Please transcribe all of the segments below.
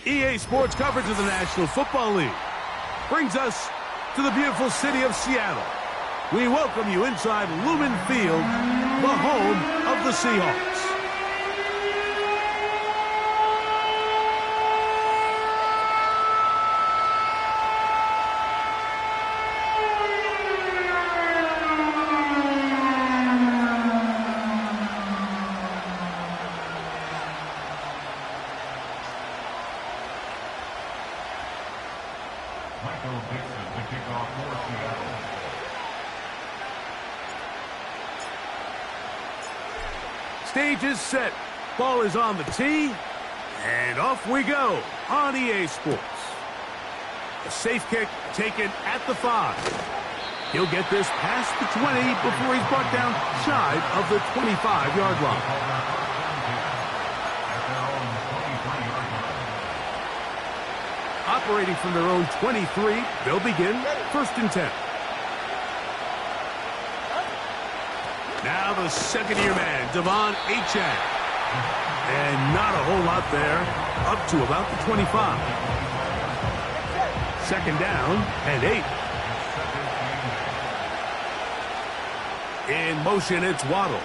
EA Sports coverage of the National Football League brings us to the beautiful city of Seattle. We welcome you inside Lumen Field, the home of the Seahawks. Stage is set. Ball is on the tee. And off we go on EA Sports. A safe kick taken at the 5. He'll get this past the 20 before he's brought down shy of the 25-yard line. Operating from their own 23, they'll begin 1st and 10. Now the second-year man, Devon Achane. And not a whole lot there, up to about the 25. 2nd down and 8. In motion, it's Waddle.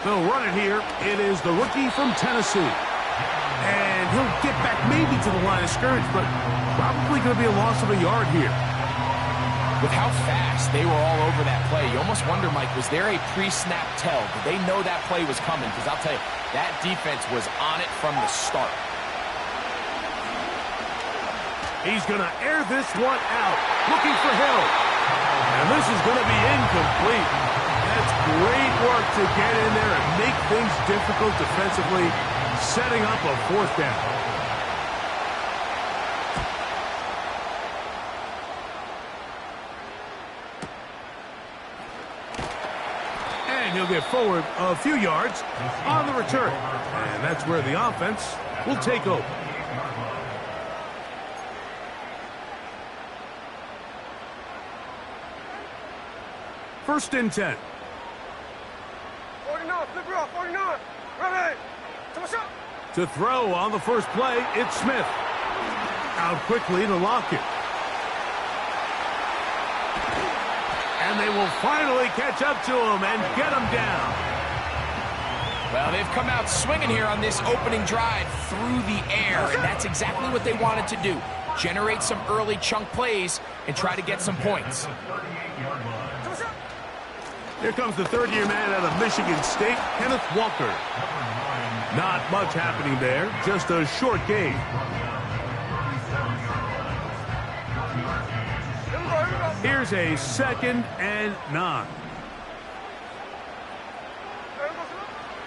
They'll run it here. It is the rookie from Tennessee. And he'll get back maybe to the line of scrimmage, but probably going to be a loss of a yard here. With how fast they were all over that play, you almost wonder, Mike, was there a pre-snap tell? Did they know that play was coming? Because I'll tell you, that defense was on it from the start. He's going to air this one out, looking for help. And this is going to be incomplete. That's great work to get in there and make things difficult defensively, setting up a 4th down. He'll get forward a few yards on the return. And that's where the offense will take over. First and 10. 49, flip it off, 49. Ready. To throw on the first play, it's Smith. Out quickly to Lockett. And they will finally catch up to him and get him down. Well, they've come out swinging here on this opening drive through the air, and that's exactly what they wanted to do. Generate some early chunk plays and try to get some points. Here comes the 3rd-year man out of Michigan State, Kenneth Walker. Not much happening there, just a short game. Here's a 2nd and 9.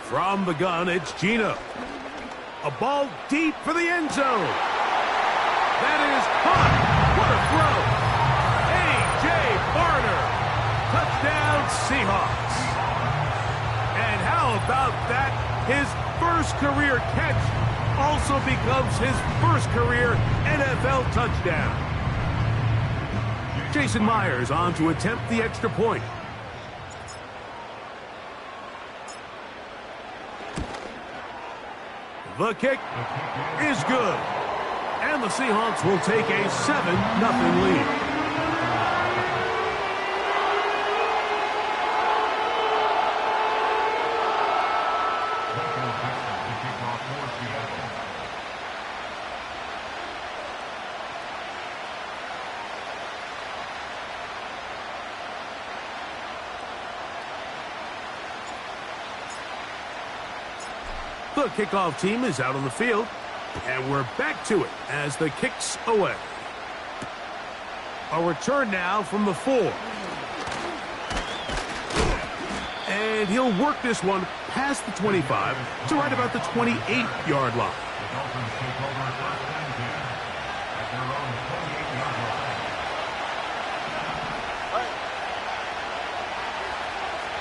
From the gun, it's Gino. A ball deep for the end zone. That is caught. What a throw. A.J. Barner. Touchdown, Seahawks. And how about that? His first career catch also becomes his first career NFL touchdown. Jason Myers on to attempt the extra point. The kick is good. And the Seahawks will take a 7-0 lead. The kickoff team is out on the field, and we're back to it as the kick's away. A return now from the 4. And he'll work this one past the 25 to right about the 28-yard line.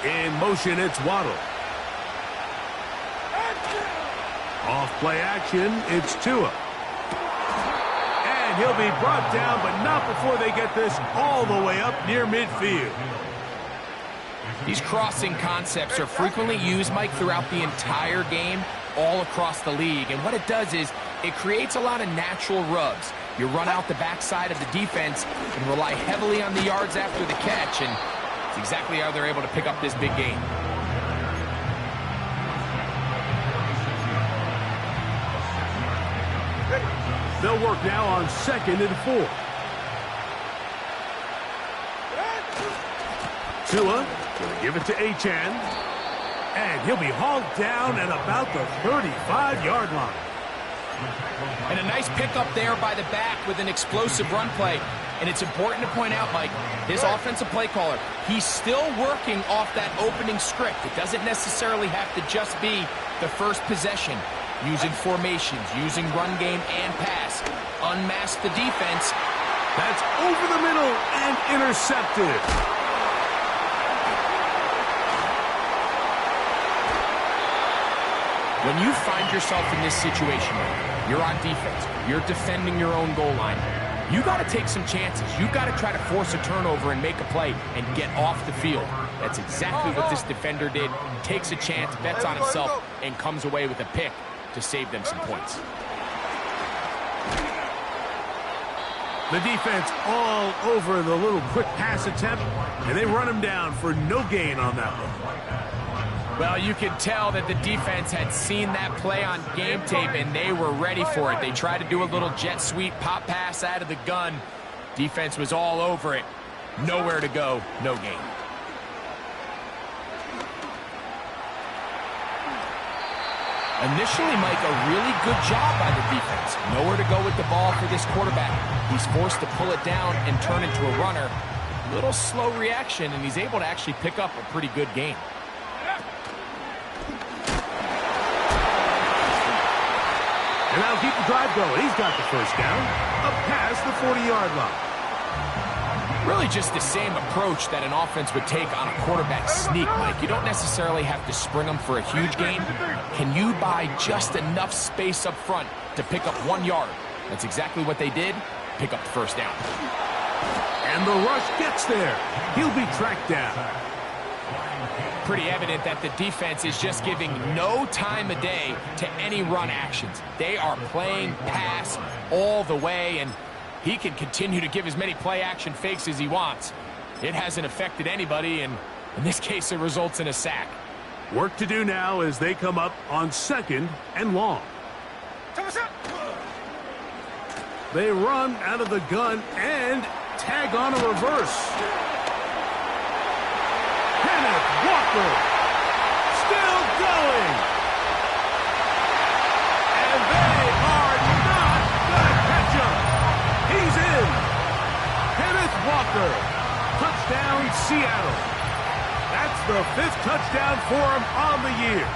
In motion, it's Waddle. Off play action, it's Tua. And he'll be brought down, but not before they get this all the way up near midfield. These crossing concepts are frequently used, Mike, throughout the entire game. all across the league. And what it does is it creates a lot of natural rubs. You run out the backside of the defense and rely heavily on the yards after the catch, and it's exactly how they're able to pick up this big game. They'll work now on 2nd and 4. Tua going to give it to Achan. And he'll be hauled down at about the 35-yard line. And a nice pickup there by the back with an explosive run play. And it's important to point out, Mike, this offensive play caller, he's still working off that opening script. It doesn't necessarily have to just be the first possession. Using formations, using run game and pass. Unmask the defense. That's over the middle and intercepted. When you find yourself in this situation, you're on defense, you're defending your own goal line, you got to take some chances. You got to try to force a turnover and make a play and get off the field. That's exactly what this defender did. Takes a chance, bets on himself, and comes away with a pick to save them some points. The defense all over the little quick pass attempt, and they run him down for no gain on that one. Well, you could tell that the defense had seen that play on game tape, and they were ready for it. They tried to do a little jet sweep pop pass out of the gun. Defense was all over it. Nowhere to go, no gain. Initially, Mike, a really good job by the defense. Nowhere to go with the ball for this quarterback. He's forced to pull it down and turn into a runner. Little slow reaction, and he's able to actually pick up a pretty good game. And that'll keep the drive going. He's got the first down, up past the 40-yard line. Really just the same approach that an offense would take on a quarterback sneak, Mike. You don't necessarily have to spring them for a huge gain. Can you buy just enough space up front to pick up 1 yard? That's exactly what they did. Pick up the first down. And the rush gets there. He'll be tracked down. Pretty evident that the defense is just giving no time of day to any run actions. They are playing pass all the way, and he can continue to give as many play-action fakes as he wants. It hasn't affected anybody, and in this case, it results in a sack. Work to do now as they come up on 2nd and long. They run out of the gun and tag on a reverse. Walker still going. And they are not going to catch him. He's in. Kenneth Walker. Touchdown, Seattle. That's the 5th touchdown for him on the year.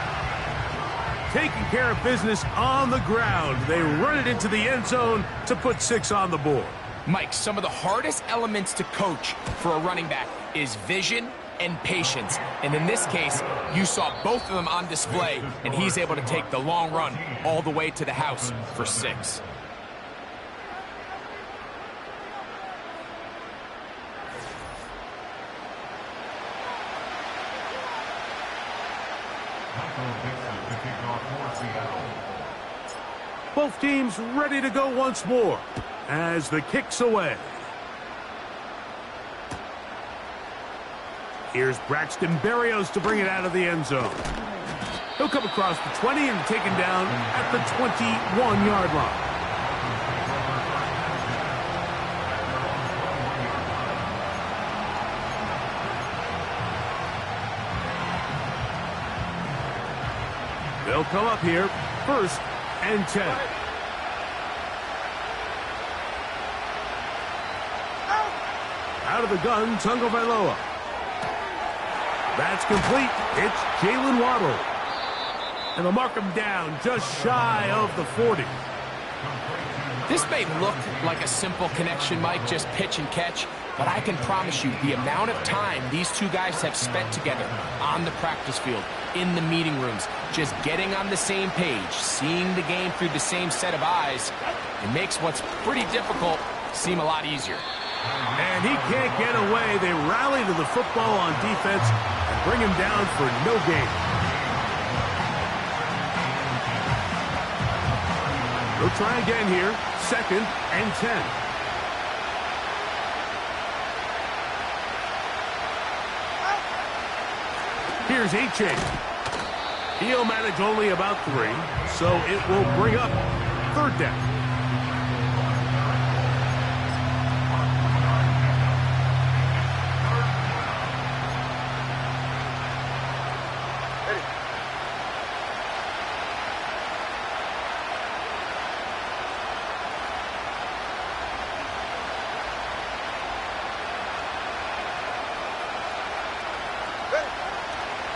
Taking care of business on the ground. They run it into the end zone to put 6 on the board. Mike, some of the hardest elements to coach for a running back is vision and patience. And in this case, you saw both of them on display, and he's able to take the long run all the way to the house for 6. Both teams ready to go once more as the kick's away. Here's Braxton Berrios to bring it out of the end zone. He'll come across the 20 and taken down at the 21-yard line. They'll come up here, 1st and 10. Out of the gun, Tagovailoa. That's complete. It's Jalen Waddle. And they'll mark him down just shy of the 40. This may look like a simple connection, Mike, just pitch and catch, but I can promise you the amount of time these two guys have spent together on the practice field, in the meeting rooms, just getting on the same page, seeing the game through the same set of eyes, it makes what's pretty difficult seem a lot easier. And he can't get away. They rally to the football on defense and bring him down for no gain. They'll try again here. 2nd and 10. Here's H.A. He'll manage only about 3, so it will bring up 3rd down.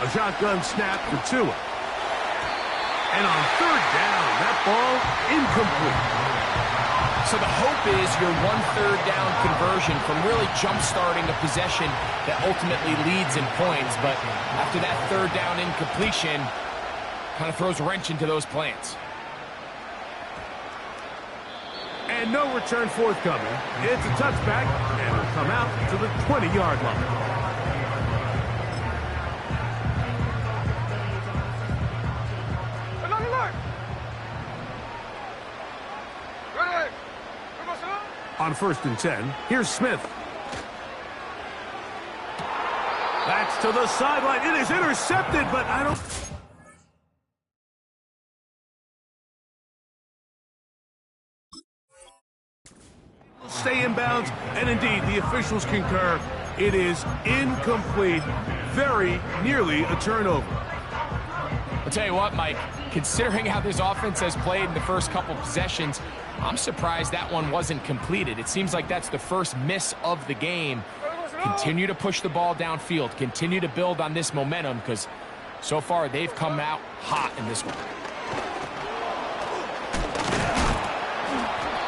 A shotgun snap for Tua. And on 3rd down, that ball incomplete. So the hope is your 1/3 down conversion from really jump-starting a possession that ultimately leads in points. But after that 3rd down incompletion, kind of throws a wrench into those plans. And no return forthcoming. It's a touchback, and it'll come out to the 20-yard line. On 1st and 10, here's Smith. That's to the sideline. It is intercepted, but I don't... Stay in bounds, and indeed, the officials concur. It is incomplete, very nearly a turnover. I'll tell you what, Mike, considering how this offense has played in the first couple possessions, I'm surprised that one wasn't completed. It seems like that's the first miss of the game. Continue to push the ball downfield. Continue to build on this momentum because so far they've come out hot in this one.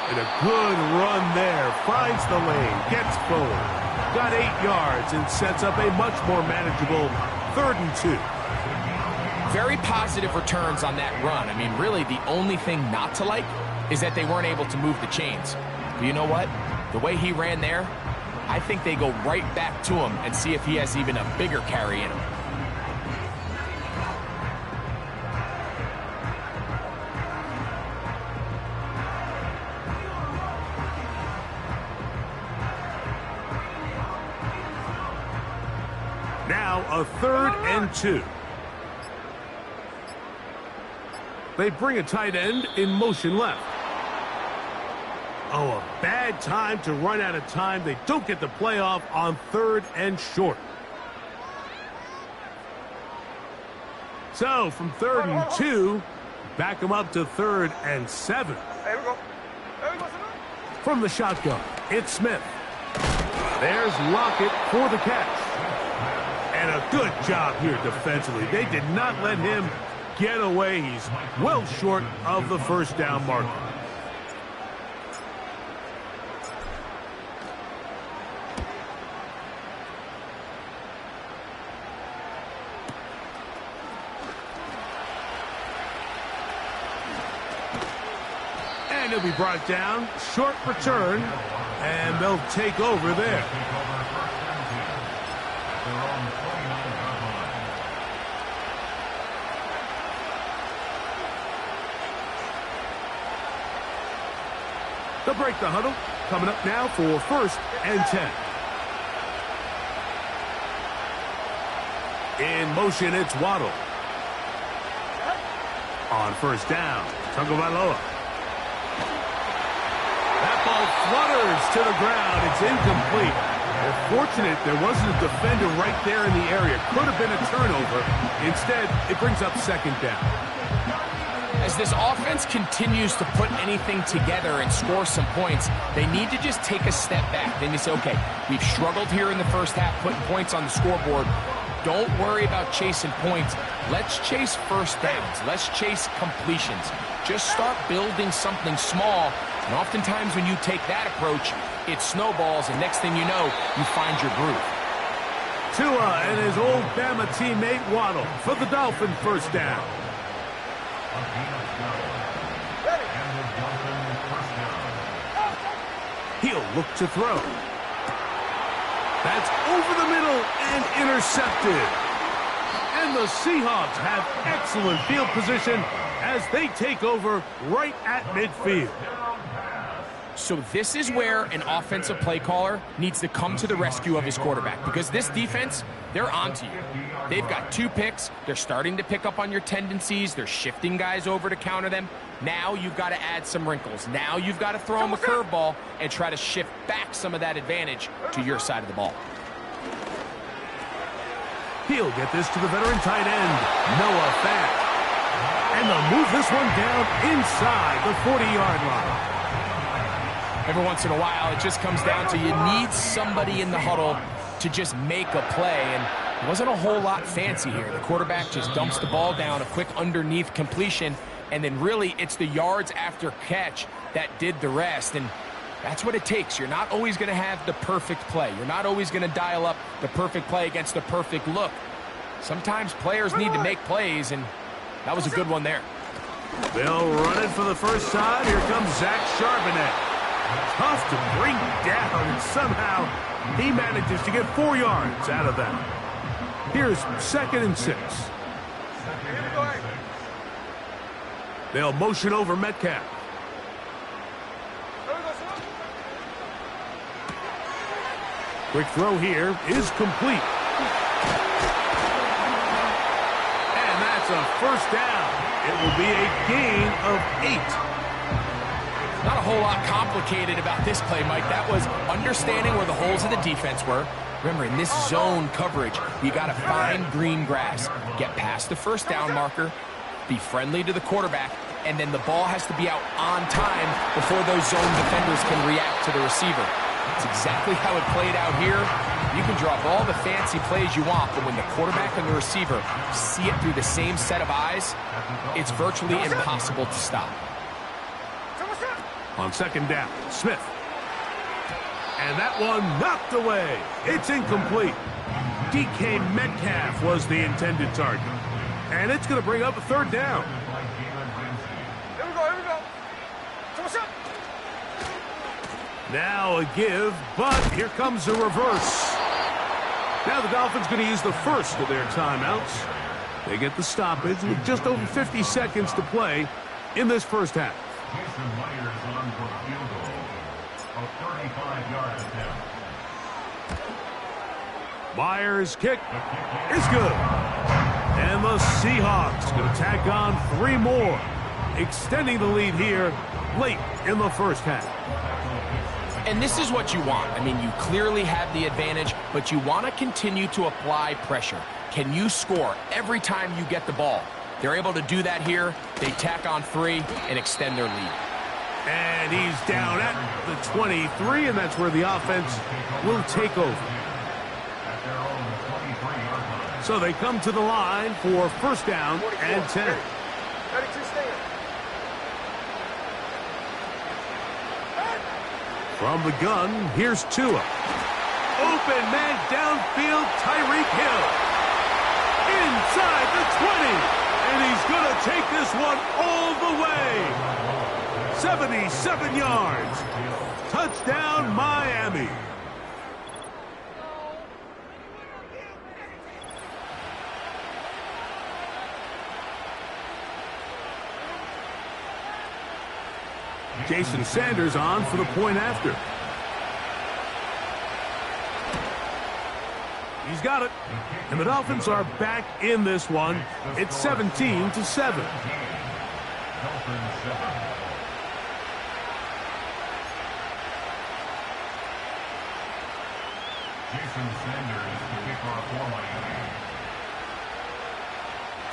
And a good run there. Finds the lane. Gets forward. Got 8 yards and sets up a much more manageable 3rd and 2. Very positive returns on that run. I mean, really the only thing not to like is that they weren't able to move the chains. But you know what? The way he ran there, I think they go right back to him and see if he has even a bigger carry in him. Now a 3rd and 2. They bring a tight end in motion left. Oh, a bad time to run out of time. They don't get the play off on 3rd and short. So, from 3rd and 2, back them up to 3rd and 7. There we go. From the shotgun, it's Smith. There's Lockett for the catch. And a good job here defensively. They did not let him get away. He's well short of the 1st down marker. And he'll be brought down. Short return. And they'll take over there. They'll break the huddle. Coming up now for 1st and 10. In motion, it's Waddle. On 1st down, Tagovailoa. That ball flutters to the ground. It's incomplete. They're fortunate there wasn't a defender right there in the area. Could have been a turnover. Instead, it brings up 2nd down. As this offense continues to put anything together and score some points, they need to just take a step back. Then you say, okay, we've struggled here in the first half, putting points on the scoreboard. Don't worry about chasing points. Let's chase 1st downs. Let's chase completions. Just start building something small. And oftentimes when you take that approach, it snowballs, and next thing you know, you find your groove. Tua and his old Bama teammate Waddle for the Dolphin 1st down. He'll look to throw. That's over the middle and intercepted. And the Seahawks have excellent field position as they take over right at midfield. So this is where an offensive play caller needs to come to the rescue of his quarterback, because this defense, they're onto you. They've got 2 picks. They're starting to pick up on your tendencies. They're shifting guys over to counter them. Now you've got to add some wrinkles. Now you've got to throw them a curveball and try to shift back some of that advantage to your side of the ball. He'll get this to the veteran tight end, Noah Fant. And they'll move this one down inside the 40-yard line. Every once in a while, it just comes down to you need somebody in the huddle to just make a play, and it wasn't a whole lot fancy here. The quarterback just dumps the ball down, a quick underneath completion, and then really it's the yards after catch that did the rest, and that's what it takes. You're not always going to have the perfect play. You're not always going to dial up the perfect play against the perfect look. Sometimes players need to make plays, and that was a good one there. They'll run it for the first time. Here comes Zach Charbonnet. Tough to bring down, and somehow he manages to get 4 yards out of that. Here's 2nd and 6. They'll motion over Metcalf. Quick throw here is complete. And that's a first down. It will be a gain of 8. Not a whole lot complicated about this play, Mike. That was understanding where the holes of the defense were. Remember, in this zone coverage, you got to find green grass, get past the first down marker, be friendly to the quarterback, and then the ball has to be out on time before those zone defenders can react to the receiver. That's exactly how it played out here. You can draw up all the fancy plays you want, but when the quarterback and the receiver see it through the same set of eyes, it's virtually impossible to stop. On 2nd down, Smith. And that one knocked away. It's incomplete. DK Metcalf was the intended target. And it's going to bring up a 3rd down. Here we go. Now a give, but here comes a reverse. Now the Dolphins going to use the first of their timeouts. They get the stoppage with just over 50 seconds to play in this first half. Myers on for a field goal of 35-yard attempt. Myers' kick is good. And the Seahawks going to tack on 3 more, extending the lead here late in the first half. And this is what you want. I mean, you clearly have the advantage, but you want to continue to apply pressure. Can you score every time you get the ball? They're able to do that here. They tack on 3 and extend their lead. And he's down at the 23, and that's where the offense will take over. So they come to the line for first down and 10. From the gun, here's Tua. Open man downfield, Tyreek Hill. Inside the 20. And he's going to take this one all the way. 77 yards. Touchdown, Miami. Jason Sanders on for the point after. He's got it. And the Dolphins are back in this one. It's 17-7. Jason Sanders, the kickoff for Miami.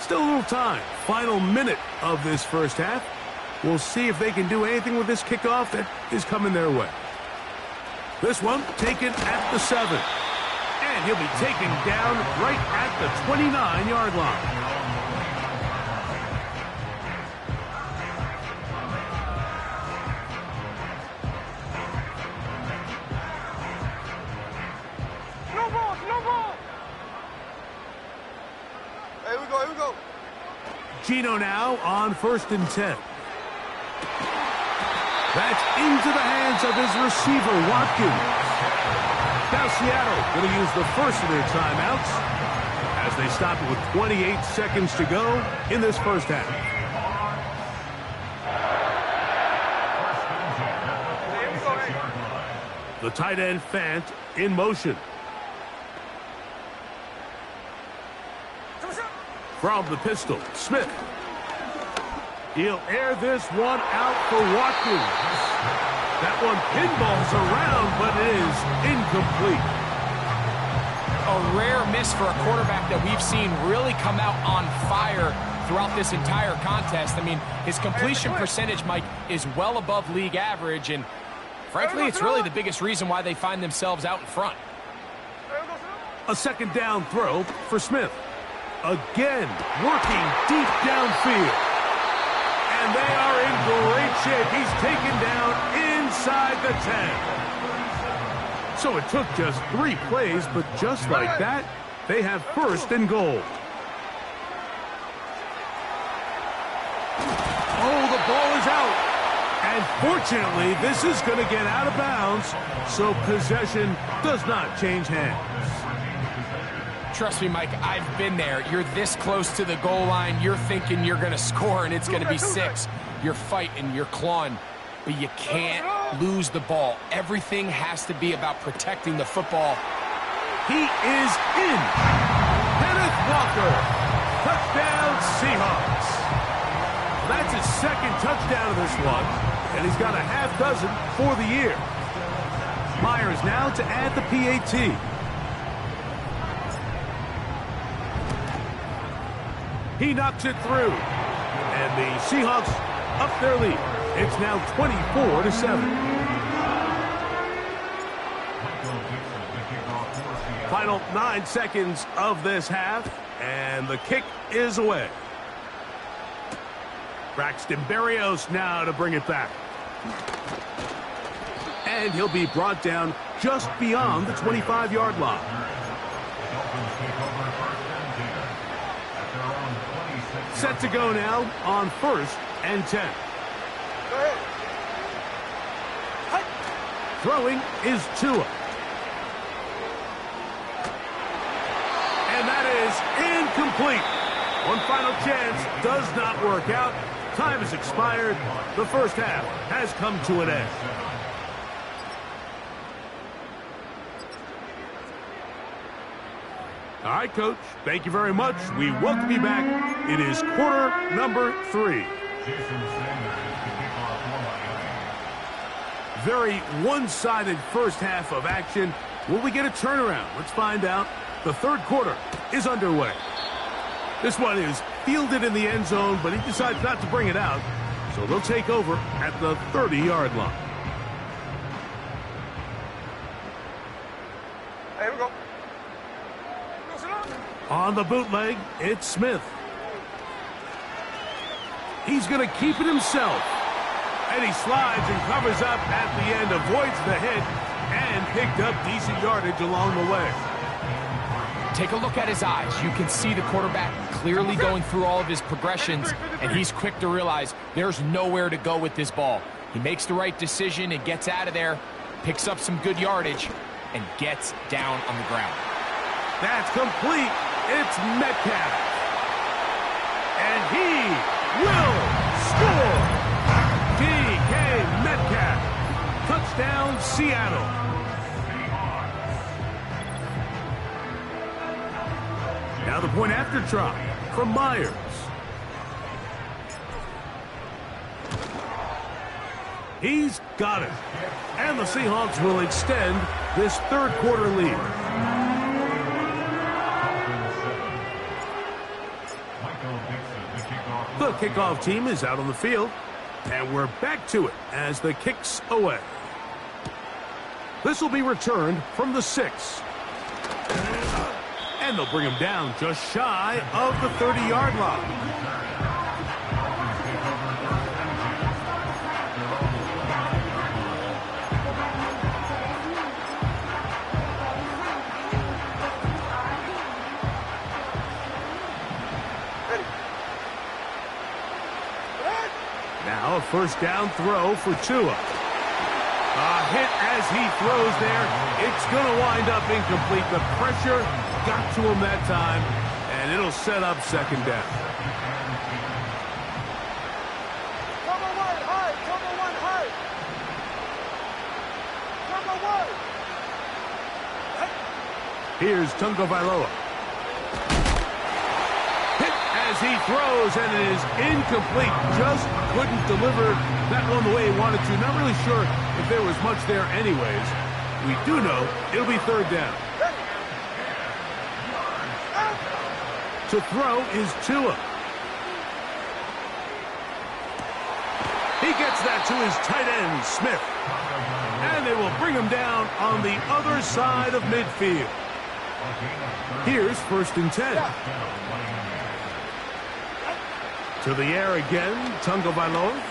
Still a little time. Final minute of this first half. We'll see if they can do anything with this kickoff that is coming their way. This one taken at the 7. And he'll be taken down right at the 29-yard line. No ball, no ball. Here we go. Gino now on 1st and 10. That's into the hands of his receiver, Watkins. Now Seattle going to use the first of their timeouts as they stop it with 28 seconds to go in this first half. The tight end Fant in motion. From the pistol, Smith. He'll air this one out for Watkins. That one pinballs around, but it is incomplete. A rare miss for a quarterback that we've seen really come out on fire throughout this entire contest. I mean, his completion percentage, Mike, is well above league average, and frankly, it's really the biggest reason why they find themselves out in front. A second down throw for Smith. Again, working deep downfield. And they are in great shape. He's taken down inside the 10. So it took just 3 plays, but just like that, they have first and goal. Oh, the ball is out. And fortunately, this is going to get out of bounds, so possession does not change hands. Trust me, Mike, I've been there. You're this close to the goal line. You're thinking you're going to score, and it's going to be 6. You're fighting, you're clawing, but you can't lose the ball. Everything has to be about protecting the football. He is in. Kenneth Walker. Touchdown, Seahawks. That's his second touchdown of this one, and he's got a half dozen for the year. Myers now to add the PAT. He knocks it through, and the Seahawks up their lead. It's now 24-7. Final 9 seconds of this half, and the kick is away. Braxton Berrios now to bring it back. And he'll be brought down just beyond the 25-yard line. Set to go now on 1st and 10. Throwing is Tua. And that is incomplete. One final chance does not work out. Time has expired. The first half has come to an end. All right, Coach. Thank you very much. We welcome you back. It is quarter number 3. Very one-sided first half of action. Will we get a turnaround? Let's find out. The third quarter is underway. This one is fielded in the end zone, but he decides not to bring it out. So they'll take over at the 30-yard line. Here we go. On the bootleg, it's Smith. He's going to keep it himself. And he slides and covers up at the end, avoids the hit, and picked up decent yardage along the way. Take a look at his eyes. You can see the quarterback clearly going through all of his progressions, and he's quick to realize there's nowhere to go with this ball. He makes the right decision and gets out of there, picks up some good yardage, and gets down on the ground. That's complete. It's Metcalf. And he will score. D.K. Metcalf. Touchdown, Seattle. Now the point after try from Myers. He's got it. And the Seahawks will extend this third quarter lead. The kickoff team is out on the field, and we're back to it as the kick's away. This will be returned from the 6. And they'll bring him down just shy of the 30-yard line. Now a first down throw for Tua. A hit as he throws there. It's going to wind up incomplete. The pressure got to him that time, and it'll set up second down. Cover 1 high. Cover 1 high. Cover 1. Here's Tagovailoa. Hit as he throws, and it is incomplete. Just couldn't deliver that one the way he wanted to. Not really sure if there was much there anyways. We do know it'll be third down. To throw is Tua. He gets that to his tight end, Smith. And they will bring him down on the other side of midfield. Here's 1st and 10. To the air again, Tagovailoa.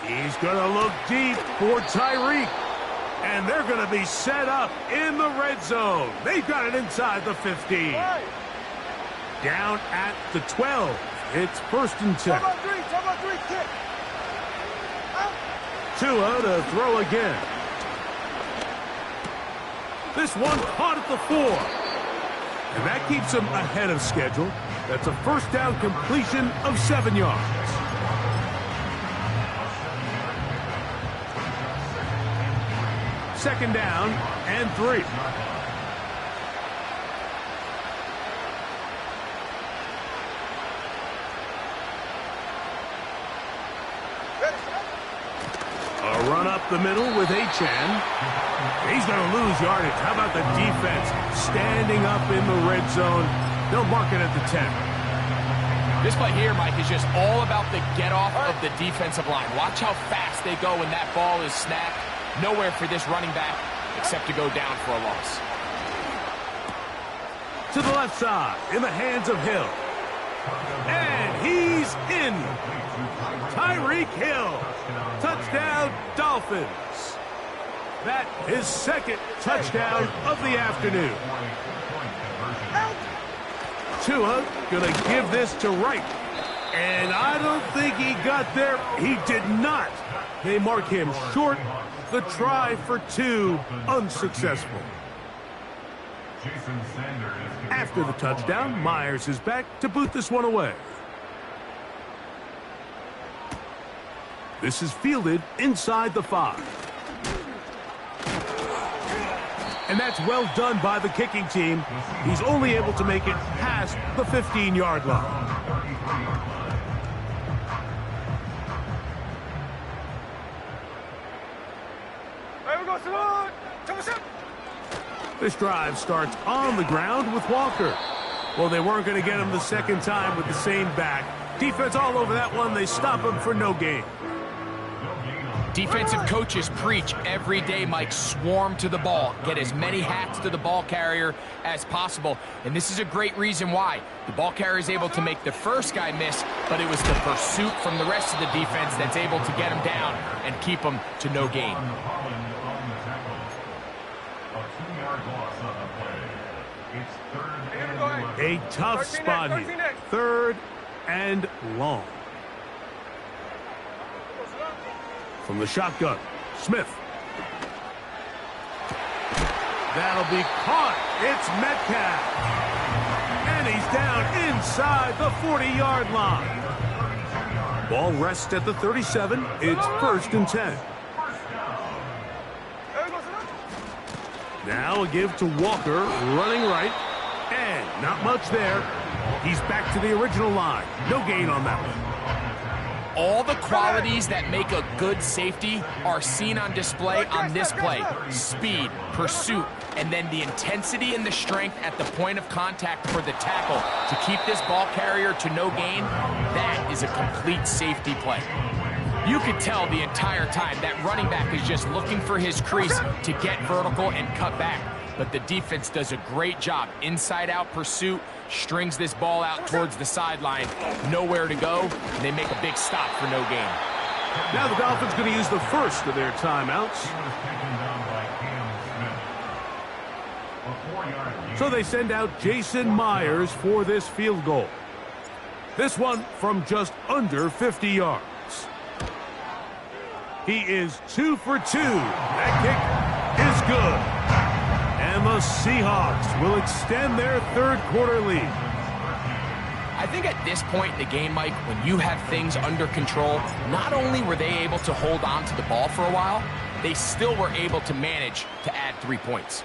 He's going to look deep for Tyreek. And they're going to be set up in the red zone. They've got it inside the 15. Down at the 12. It's 1st and 10. Tua to throw again. This one caught at the 4. And that keeps him ahead of schedule. That's a first down completion of 7 yards. Second down and 3. A run up the middle with Achan. He's going to lose yardage. How about the defense standing up in the red zone? They'll mark it at the 10. This play here, Mike, is just all about the get-off of the defensive line. Watch how fast they go when that ball is snapped. Nowhere for this running back except to go down for a loss. To the left side, in the hands of Hill. And he's in. Tyreek Hill. Touchdown, Dolphins. That is 2nd touchdown of the afternoon. Tua going to give this to Wright. And I don't think he got there. He did not. They mark him short. The try for 2, unsuccessful. After the touchdown, Myers is back to boot this one away. This is fielded inside the 5. And that's well done by the kicking team. He's only able to make it past the 15-yard line. This drive starts on the ground with Walker. Well, they weren't going to get him the second time with the same back. Defense all over that one. They stop him for no gain. Defensive coaches preach every day, Mike, swarm to the ball. Get as many hats to the ball carrier as possible. And this is a great reason why. The ball carrier is able to make the first guy miss, but it was the pursuit from the rest of the defense that's able to get him down and keep him to no gain. A tough spot here. 3rd and long. From the shotgun, Smith. That'll be caught. It's Metcalf. And he's down inside the 40-yard line. Ball rests at the 37. It's 1st and 10. Now a give to Walker, running right. And not much there. He's back to the original line. No gain on that one. All the qualities that make a good safety are seen on display on this play. Speed, pursuit, and then the intensity and the strength at the point of contact for the tackle to keep this ball carrier to no gain. That is a complete safety play. You could tell the entire time that running back is just looking for his crease to get vertical and cut back. But the defense does a great job. Inside-out pursuit, strings this ball out towards the sideline. Nowhere to go, and they make a big stop for no gain. Now the Dolphins going to use the first of their timeouts. So they send out Jason Myers for this field goal. This one from just under 50 yards. He is 2 for 2. That kick is good. And the Seahawks will extend their third quarter lead. I think at this point in the game, Mike, when you have things under control, not only were they able to hold on to the ball for a while, they still were able to manage to add 3 points.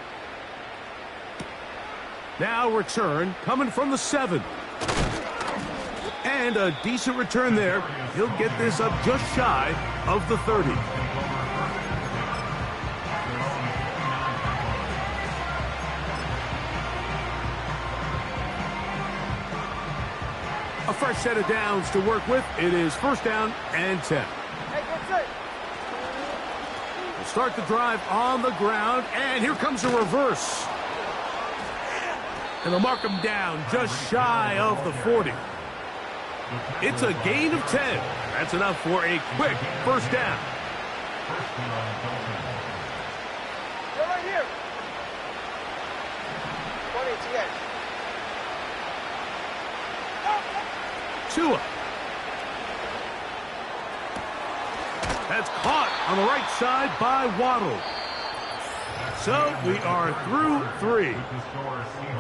Now return coming from the 7. And a decent return there. He'll get this up just shy of the 30. A fresh set of downs to work with. It is first down and 10. We'll start the drive on the ground, and here comes a reverse. And they'll mark him down just shy of the 40. It's a gain of 10. That's enough for a quick first down. They're right here. 20 TH. Tua. That's caught on the right side by Waddle. So we are through 3.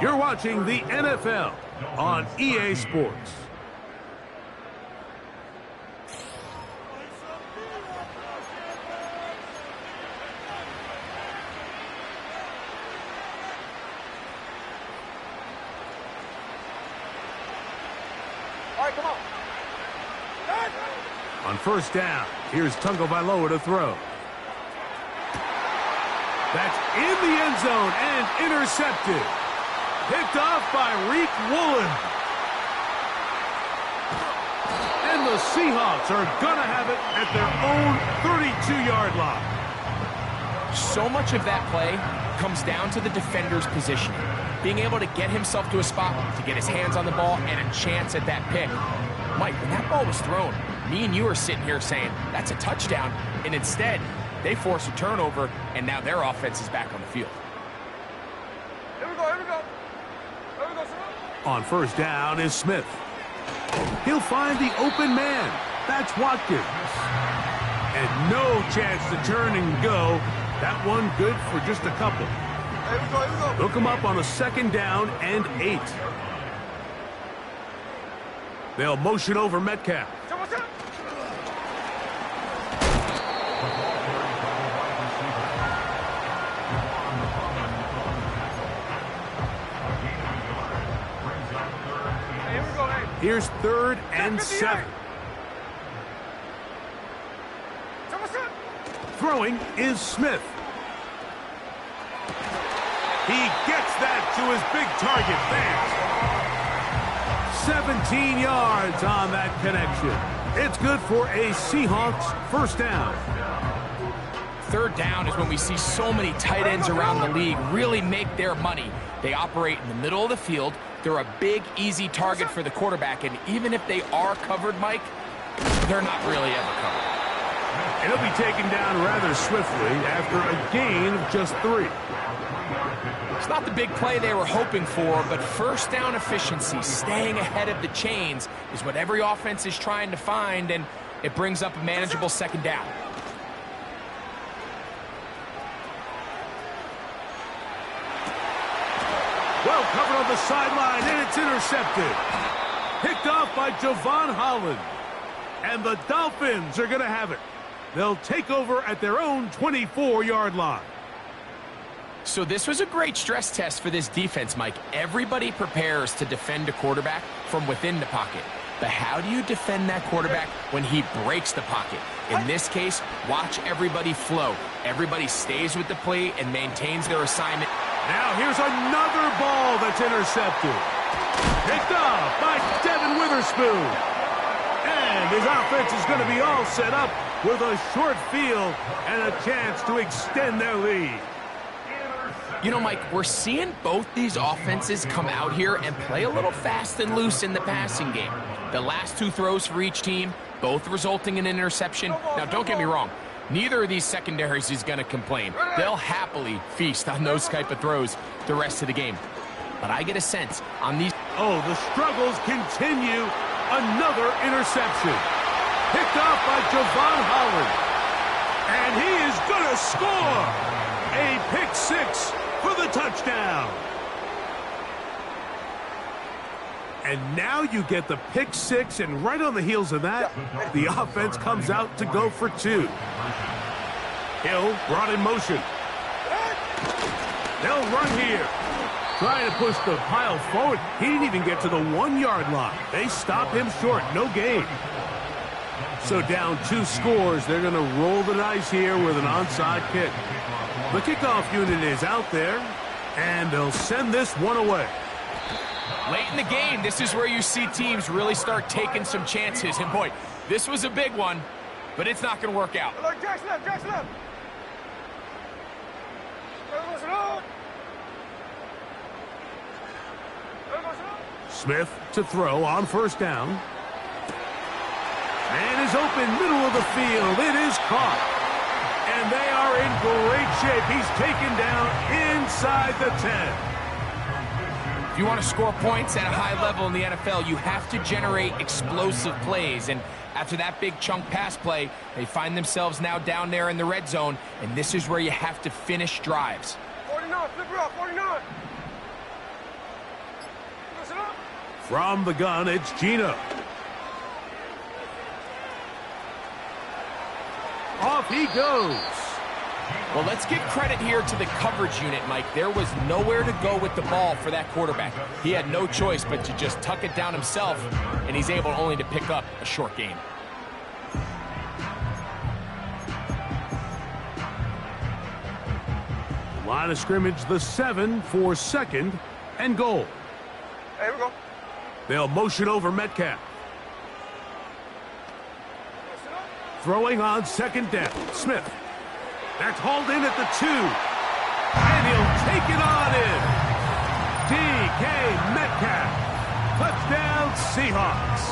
You're watching the NFL on EA Sports. All right, come on. On first down, here's Tagovailoa to throw. That's in the end zone and intercepted. Picked off by Reek Woolen. And the Seahawks are going to have it at their own 32-yard line. So much of that play comes down to the defender's positioning. Being able to get himself to a spot, to get his hands on the ball, and a chance at that pick. Mike, when that ball was thrown, me and you are sitting here saying, that's a touchdown. And instead, they force a turnover, and now their offense is back on the field. Here we go, here we go. Here we go, sir. On first down is Smith. He'll find the open man. That's Watkins. And no chance to turn and go. That one good for just a couple. Here we go, here we go. Hook him up on a second down and 8. They'll motion over Metcalf. Here's third and 7. Throwing is Smith. He gets that to his big target. Thanks. 17 yards on that connection. It's good for a Seahawks first down. Third down is when we see so many tight ends around the league really make their money. They operate in the middle of the field. They're a big, easy target for the quarterback, and even if they are covered, Mike, they're not really ever covered. And he'll be taken down rather swiftly after a gain of just 3. It's not the big play they were hoping for, but first down efficiency, staying ahead of the chains, is what every offense is trying to find, and it brings up a manageable second down. Well covered on the sideline, and it's intercepted. Picked off by Javon Holland. And the Dolphins are going to have it. They'll take over at their own 24-yard line. So this was a great stress test for this defense, Mike. Everybody prepares to defend a quarterback from within the pocket. But how do you defend that quarterback when he breaks the pocket? In this case, watch everybody flow. Everybody stays with the play and maintains their assignment. Now here's another ball that's intercepted. Picked off by Devin Witherspoon. And his offense is going to be all set up with a short field and a chance to extend their lead. You know, Mike, we're seeing both these offenses come out here and play a little fast and loose in the passing game. The last 2 throws for each team, both resulting in an interception. Now, don't get me wrong. Neither of these secondaries is going to complain. They'll happily feast on those type of throws the rest of the game. But I get a sense on these... Oh, the struggles continue. Another interception. Picked off by Javon Holland. And he is going to score. A pick 6 for the touchdown. And now you get the pick 6, and right on the heels of that, the offense comes out to go for 2. Hill brought in motion. They'll run here. Trying to push the pile forward. He didn't even get to the 1-yard line. They stopped him short. No gain. So down 2 scores. They're going to roll the dice here with an onside kick. The kickoff unit is out there, and they'll send this one away. Late in the game, this is where you see teams really start taking some chances. And boy, this was a big one, but it's not going to work out. Look, Jack's left, Jack's left. Smith to throw on first down. Man is open, middle of the field. It is caught. And they are in great shape. He's taken down inside the 10. If you want to score points at a high level in the NFL, you have to generate explosive plays. And after that big chunk pass play, they find themselves now down there in the red zone. And this is where you have to finish drives. 49, flip her up, 49. From the gun, it's Gino. Off he goes. Well, let's give credit here to the coverage unit, Mike. There was nowhere to go with the ball for that quarterback. He had no choice but to just tuck it down himself, and he's able only to pick up a short gain. Line of scrimmage, the 7 for second and goal. Here we go. They'll motion over Metcalf. Throwing on second down. Smith. That's hauled in at the 2. And he'll take it on in. D.K. Metcalf. Touchdown Seahawks.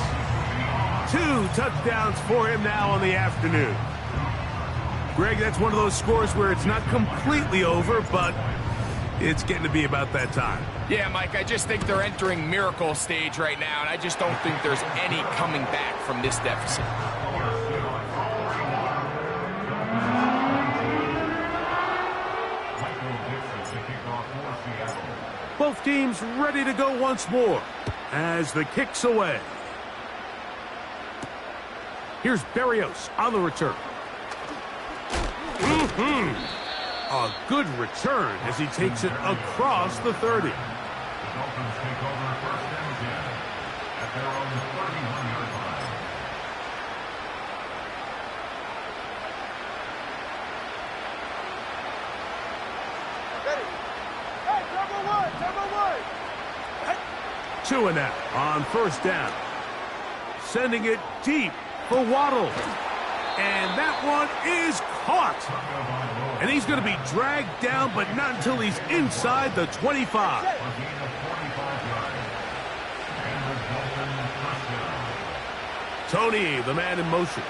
2 touchdowns for him now on the afternoon. Greg, that's one of those scores where it's not completely over, but it's getting to be about that time. Yeah, Mike, I just think they're entering miracle stage right now, and I just don't think there's any coming back from this deficit. Both teams ready to go once more as the kick's away. Here's Berrios on the return. A good return as he takes it across the 30. The Dolphins take over first and 10 at their own 31-yard line. Ready. Hey, turbo one. Hey. 2 and out on first down. Sending it deep for Waddle. And that one is caught. And he's going to be dragged down, but not until he's inside the 25. Tony, the man in motion.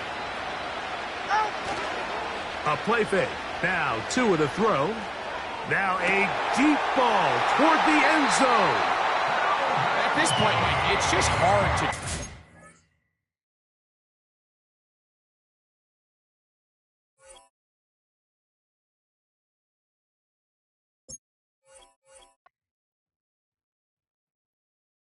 A play fake. Now 2 of the throw. Now a deep ball toward the end zone. At this point, Mike, it's just hard to...